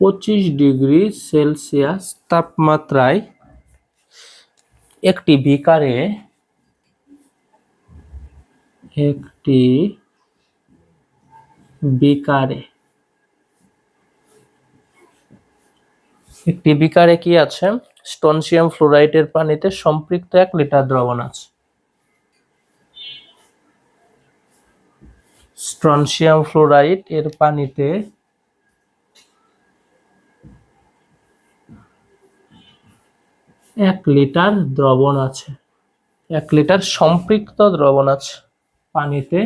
25 ডিগ্রি সেলসিয়াস তাপমাত্রায় একটি বিকারে কি আছে, স্ট্রনশিয়াম ফ্লোরাইডের পানিতে সম্পৃক্ত 1 লিটার দ্রবণ আছে। স্ট্রনশিয়াম ফ্লোরাইড এর পানিতে 1 লিটার দ্রবণ আছে, 1 লিটার সম্পৃক্ত দ্রবণ আছে পানিতে।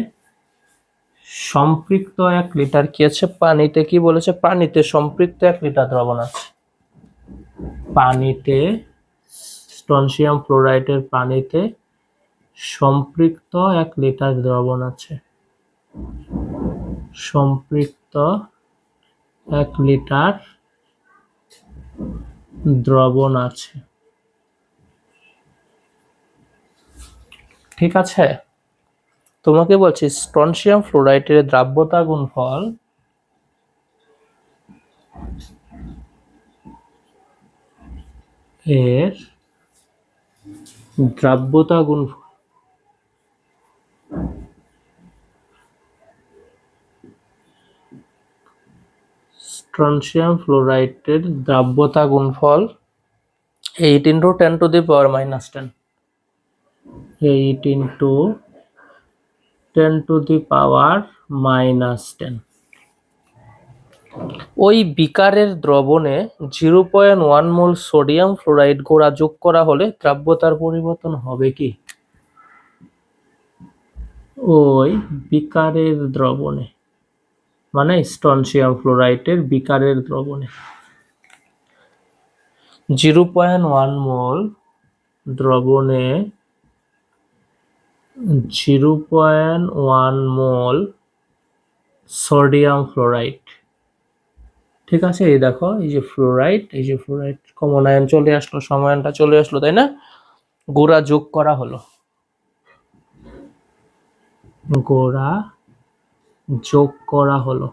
সম্পৃক্ত 1 লিটার কি আছে পানিতে, কি বলেছে, পানিতে সম্পৃক্ত 1 লিটার দ্রবণ আছে। পানিতে স্ট্রনশিয়াম ফ্লোরাইডের পানিতে সম্পৃক্ত 1 লিটার দ্রবণ আছে। সম্পৃক্ত 1 লিটার দ্রবণ আছে। ঠিক আছে, তোমাকে বলছি স্ট্রনশিয়াম ফ্লোরাইডের দ্রাব্যতা গুণফল এর দ্রাব্যতা গুণফল স্ট্রনশিয়াম ফ্লোরাইডের দ্রাব্যতা গুণফল 8 × 10⁻⁻10, 8 × 10⁻⁻10। ওই বিকারের দ্রবণে 0.1 মোল সোডিয়াম ফ্লোরাইড গোড়া যোগ করা হলে দ্রাব্যতার পরিবর্তন হবে কি? ওই বিকারের দ্রবণে মানে স্ট্রনশিয়াম ফ্লোরাইডের বিকারের দ্রবণে 0.1 মোল দ্রবণে 0.1 মোল সোডিয়াম ফ্লোরাইড। ঠিক আছে, এই দেখো, এই যে ফ্লোরাইড, এই যে ফ্লোরাইড কমন আয়ন চলে আসলো, সমায়নটা চলে আসলো, তাই না? গোড়া যোগ করা হলো, গোড়া যোগ করা হলো।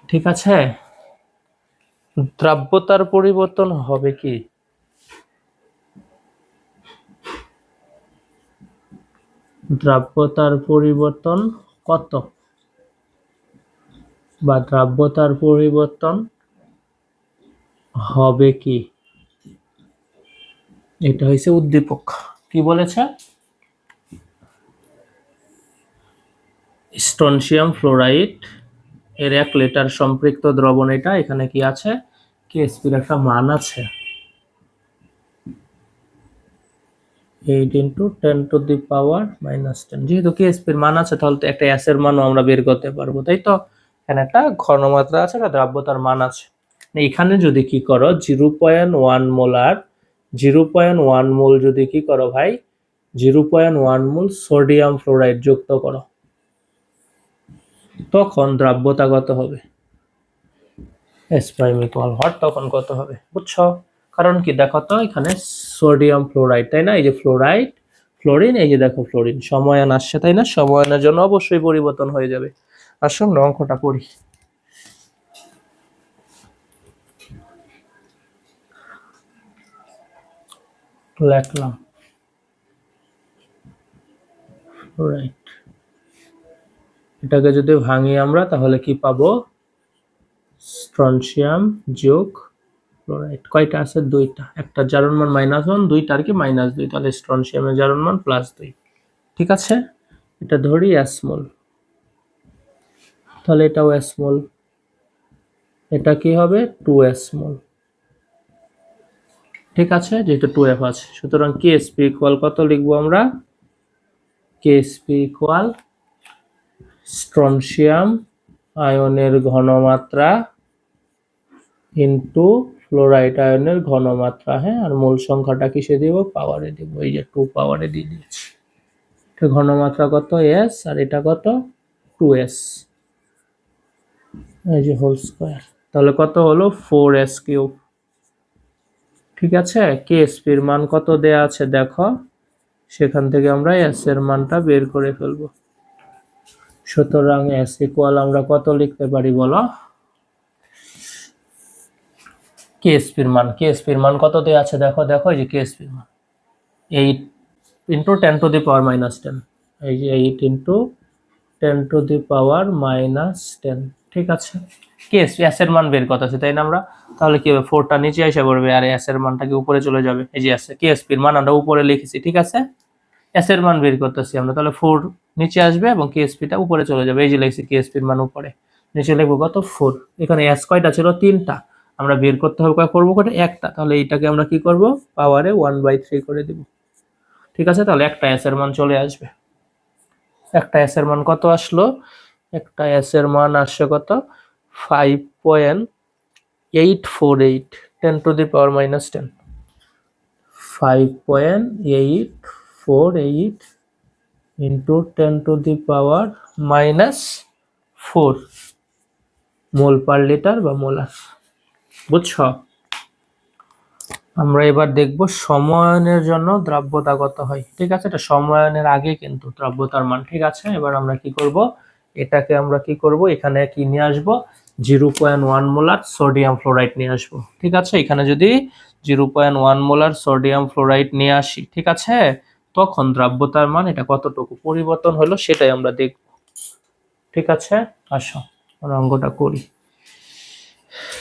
ঠিক আছে, দ্রাব্যতার পরিবর্তন হবে কি? দ্রাব্যতার পরিবর্তন কত, বা দ্রাব্যতার পরিবর্তন হবে কি? এটা হইছে উদ্দীপক। কি বলেছে? স্ট্রনশিয়াম ফ্লোরাইড এর 1 লিটার সম্পৃক্ত দ্রবণ, এটা এখানে কি আছে, কেএসপির একটা মান আছে 8 × 10⁻⁻10। যেহেতু কেএসপির মান আছে, তাহলে তো একটা এস এর মানও আমরা বের করতে পারবো, তাই তো? এখানে একটা ঘনমাত্রা আছে, একটা দ্রাব্যতার মান আছে। এখানে যদি কি করো 0.1 মোলার 0.1 মোল যদি কি করো ভাই, 0.1 মোল সোডিয়াম ফ্লোরাইড যুক্ত করো, তখন দ্রাব্যতা কত হবে? S প্রাইম ইকুয়াল হট, তখন কত হবে বুঝছো? কারণ কি দেখো তো, এখানে সোডিয়াম ফ্লোরাইড, তাই না? এই যে ফ্লোরাইড, ফ্লোরিন, এই যে দেখো ফ্লোরিন, সময়ান আসছে, তাই না? সময়ানের জন্য অবশ্যই পরিবর্তন হয়ে যাবে। আসো আমরা অঙ্কটা পড়ি। লিখলাম ফ্লোরাইড, এটাকে যদি ভাঙি আমরা তাহলে কি পাবো? স্ট্রনশিয়াম যোগ ফ্লোরাইড। কয়টা আছে? 2টা। একটা জারণ মান -1, 2টার কি -2, তাহলে স্ট্রনশিয়ামের জারণ মান +2। ঠিক আছে, এটা ধরি স্মল, তাহলে এটাও স্মল, এটা কি হবে 2 স্মল। ঠিক আছে, যেহেতু 2f আছে, সুতরাং কেএসপি ইকুয়াল কত লিখবো আমরা? কেএসপি ইকুয়াল স্ট্রনশিয়াম আয়নের ঘনমাত্রা ইনটু ফ্লোরাইড আয়নের ঘনমাত্রা। হ্যাঁ, আর মূল সংখ্যাটা কিসে দিব? পাওয়ারে দিব। এই যে 2 পাওয়ারে দিয়ে দিয়েছি। এটা ঘনমাত্রা কত? s, আর এটা কত? 2s, এই যে হোল স্কয়ার। তাহলে কত হলো? 4s cube. ঠিক আছে, কেএসপি এর মান কত দেয়া আছে দেখো, সেখান থেকে আমরা s এর মানটা বের করে ফেলবো। সুতরাং s ইকুয়াল আমরা কত লিখতে পারি বলো? কেএসপি এর মান কত দেয়া আছে দেখো, এই যে কেএসপি এর মান 8 into 10 to the power minus 10। এই যে 8 into 10 to the power minus 10। ঠিক আছে, কেএসপি s এর মান বের করতে আছে, তাই না আমরা? তাহলে কি হবে? 4টা নিচে এসে পড়বে আর s এর মানটা কি উপরে চলে যাবে। এই যে কেএসপি এর মান আমরা উপরে লিখেছি। ঠিক আছে, s এর মান বের করতেছি আমরা, তাহলে 4 নিচে আসবে এবং কেএসপি টা উপরে চলে যাবে। এই যে লিখছি কেএসপি এর মান উপরে, নিচে লিখবো কত? 4। এখানে s কয়টা ছিল? 3টা। আমরা বের করতে হবে কয় করব কয়টা? একটা। তাহলে এইটাকে আমরা কি করব? পাওয়ারে 1/3 করে দেব। ঠিক আছে, তাহলে একটা s এর মান চলে আসবে। একটা s এর মান কত আসলো? একটা s এর মান আসছে কত? 5.848 10 to the power minus 10। 5.848 into 10 to the power minus 4 mole per litre বা মোলার। বুঝছো? আমরা এবার দেখব সময়নের জন্য দ্রাব্যতা কত হয়। ঠিক আছে, এটা সময়নের আগে কিন্তু দ্রাব্যতার মান। ঠিক আছে, এবার আমরা কি করব? এটাকে আমরা কি করব? এখানে কি নিয়ে আসব? 0.1 মোলার সোডিয়াম ফ্লোরাইড নিয়ে আসব। ঠিক আছে, এখানে যদি 0.1 মোলার সোডিয়াম ফ্লোরাইড নিয়ে আসি, ঠিক আছে, তখন দ্রাব্যতার মান এটা কতটুকু পরিবর্তন হলো সেটাই আমরা দেখব। ঠিক আছে, আসো আমরা অঙ্কটা করি।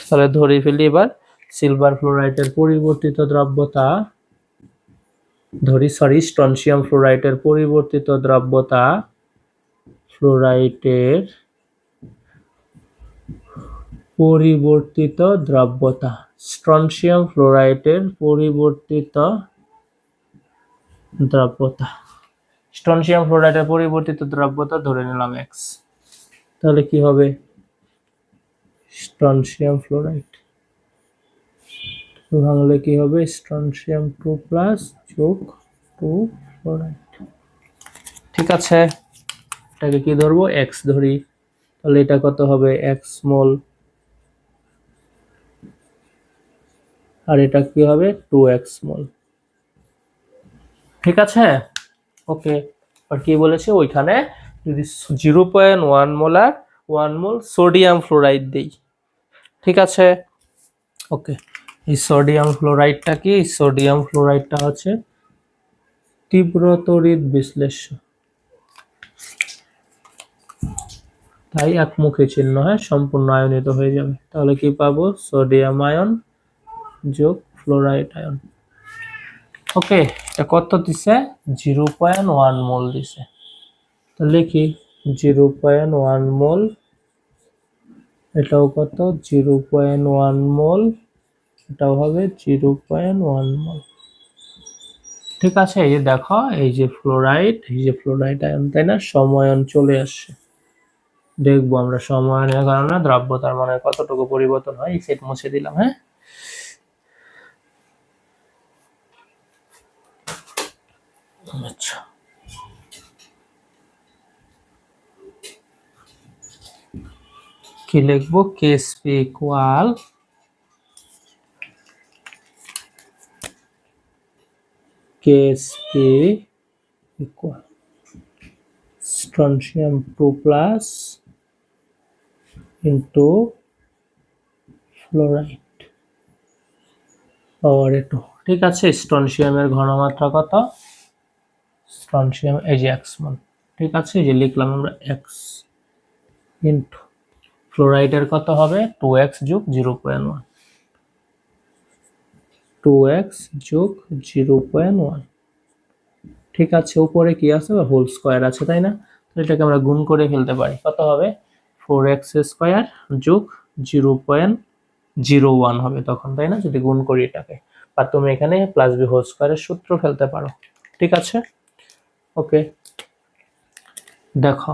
তাহলে ধরে ফেলি এবার সিলভার ফ্লোরাইডের পরিবর্তিত দ্রাব্যতা, স্ট্রনশিয়াম ফ্লোরাইডের পরিবর্তিত দ্রাব্যতা, ফ্লোরাইডের পরিবর্তিত দ্রাব্যতা, স্ট্রনশিয়াম ফ্লোরাইডের পরিবর্তিত দ্রাব্যতা, স্ট্রনশিয়াম ফ্লোরাইডের পরিবর্তিত দ্রাব্যতা ধরে নিলাম x। তাহলে কি হবে? স্ট্রনশিয়াম ফ্লোরাইড ভাঙলে কি হবে? স্ট্রনশিয়াম 2 প্লাস যোগ 2 ফ্লোরাইড। ঠিক আছে, এটাকে কি ধরবো? x ধরি। তাহলে এটা কত হবে? x মোল, আর এটা কি হবে? 2x মোল। ঠিক আছে, ওকে। আর কি বলেছে ওইখানে? যদি 0.1 মোলার 1 মোল সোডিয়াম ফ্লোরাইড দেই। ঠিক আছে, ওকে। এই সোডিয়াম ফ্লোরাইডটা কি? সোডিয়াম ফ্লোরাইডটা হচ্ছে তীব্র তড়িৎ বিশ্লেষ্য, তাই একমুখী চিহ্ন, হয় সম্পূর্ণ আয়নিত হয়ে যাবে। তাহলে কি পাবো? সোডিয়াম আয়ন যোগ ফ্লোরাইড আয়ন। ওকে, এটা কত দিছে? 0.1 মোল দিছে। তো লিখি 0.1 মোল, এটাও কত? 0.1 মোল, এটাও হবে 0.1 মোল। ঠিক আছে, এই যে দেখো, এই যে ফ্লোরাইড আয়ন, তাই না? সময়ন চলে আসছে। দেখবো আমরা সময়নের কারণে দ্রাব্যতার মানে কতটুকু পরিবর্তন হয়। এই সেট মুছে দিলাম। হ্যাঁ, আচ্ছা, কি লিখবো? KSP equal strontium 2 plus into fluoride power 2। ঠিক আছে, স্ট্রনশিয়ামের ঘনমাত্রা কত? স্ট্রনশিয়াম এই যে x মোল। ঠিক আছে, এই যে লিখলাম আমরা x ইন্টু ফ্লোরাইডের কত হবে? 2x যোগ 0.1, 2x যোগ 0.1। ঠিক আছে, উপরে কি আছে, হোল স্কয়ার আছে, তাই না? তো এটাকে আমরা গুণ করে ফেলতে পারি। কত হবে? 4x স্কয়ার যোগ 0.01 হবে তখন, তাই না? যদি গুণ করি এটাকে, আর তুমি এখানে প্লাস বি হোল স্কয়ারের সূত্র ফেলতে পারো। ঠিক আছে, ওকে। দেখো,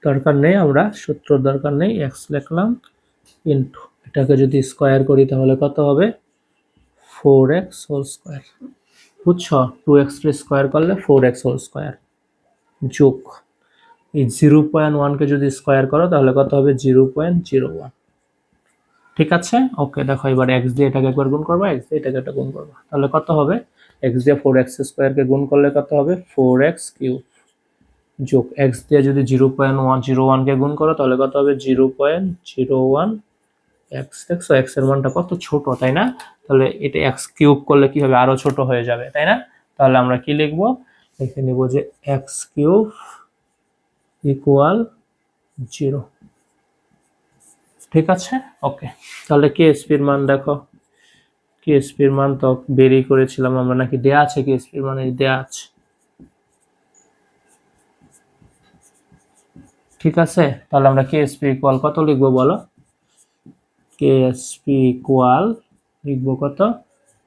দরকার নেই, আমরা সূত্র দরকার নেই, x লিখলাম ইনটু এটাকে যদি স্কয়ার করি তাহলে কত হবে? 4x whole square. বুঝছো? 2x স্কয়ার করলে 4x হোল স্কয়ার যোগ এই 0.1 কে যদি স্কয়ার করো তাহলে কত হবে? 0.01। ঠিক আছে, ওকে। দেখো এবার x দিয়ে এটাকে একবার গুণ করবা, x দিয়ে এটাকে একটা গুণ করবা, তাহলে কত হবে? x দিয়ে 4x স্কয়ার কে গুণ করলে কত হবে? 4x কিউব যোগ x দিয়ে যদি 0.101 কে গুণ করো তাহলে কত হবে? 0.01 x। দেখছো x এর মানটা কত ছোট, তাই না? তাহলে এটা x কিউব করলে কি হবে? আরো ছোট হয়ে যাবে, তাই না? তাহলে আমরা কি লিখবো? লিখে নিব যে x কিউব ইকুয়াল 0। ঠিক আছে, ওকে। তাহলে কেএসপির মান দেখো, কেএসপির মান তো বেরিয়ে করেছিলাম আমরা, নাকি দেয়া আছে? কেএসপির মান দেয়া আছে। ঠিক আছে, তাহলে আমরা কেএসপি ইকুয়াল কত লিখবো বলো? কেএসপি ইকুয়াল লিখবো কত?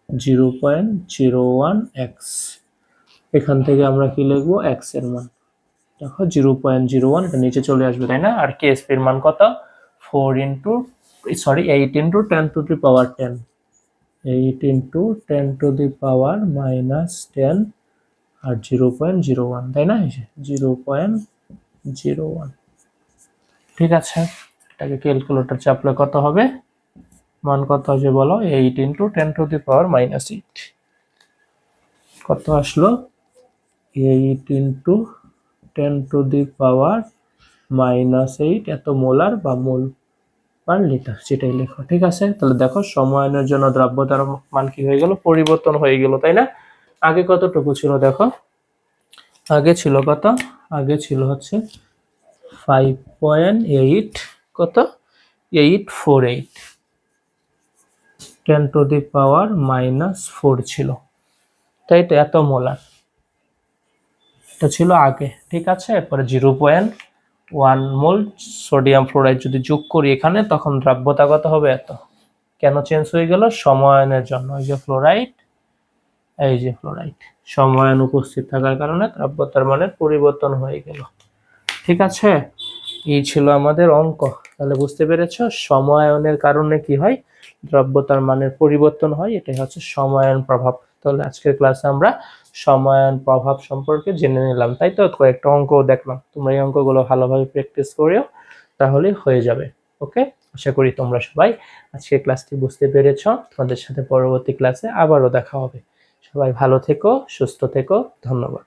0.01x। এখান থেকে আমরা কি লিখবো? x এর মান দেখো 0.01, এটা নিচে চলে আসবে, তাই না? আর কেএসপির মান কত? 8 into 10 to the power 10, 8 into 10 to the power minus 10 আর 0.01, তাই না? 0.01। ঠিক আছে, এটাকে ক্যালকুলেটর চাপলে কত হবে? মান কত আসবে বলো? 8 into 10 to the power minus 8। কত আসলো? 8 into 10 to the power minus 8 এত মোলার বা মোল পার লিটার, সেটাই লেখো। ঠিক আছে, তাহলে দেখো সমায়নের জন্য দ্রব্যতার মান কি হয়ে গেল? পরিবর্তন হয়ে গেল, তাই না? আগে কতটুকু ছিল দেখো, আগে ছিল কত? আগে ছিল হচ্ছে 5.8 কত? 848 10 to the power minus 4 ছিল, তাই তো? এত মোলার এটা ছিল আগে। ঠিক আছে, এরপরে 0.1 মোল সোডিয়াম ফ্লোরাইড যদি যোগ করি এখানে, তখন দ্রব্যতা কত হবে? এত। কেন চেঞ্জ হয়ে গেল? সমায়নের জন্য। এই যে ফ্লোরাইড, এই যে ফ্লোরাইড, সমায়ন উপস্থিত থাকার কারণে দ্রব্যতার মানের পরিবর্তন হয়ে গেল। ঠিক আছে, এই ছিল আমাদের অঙ্ক। তাহলে বুঝতে পেরেছো সমায়নের কারণে কি হয়? দ্রব্যতার মানের পরিবর্তন হয়, এটাই হচ্ছে সমায়ন প্রভাব। তাহলে আজকের ক্লাসে আমরা সমায়ন প্রভাব সম্পর্কে জেনে নিলাম, তাই তো? কয়েকটা অঙ্ক দেখলাম, তোমরা এই অঙ্কগুলো ভালোভাবে প্র্যাকটিস করিও, তাহলে হয়ে যাবে। ওকে, আশা করি তোমরা সবাই আজকের ক্লাসটি বুঝতে পেরেছো। তোমাদের সাথে পরবর্তী ক্লাসে আবারও দেখা হবে। সবাই ভালো থেকো, সুস্থ থেকো, ধন্যবাদ।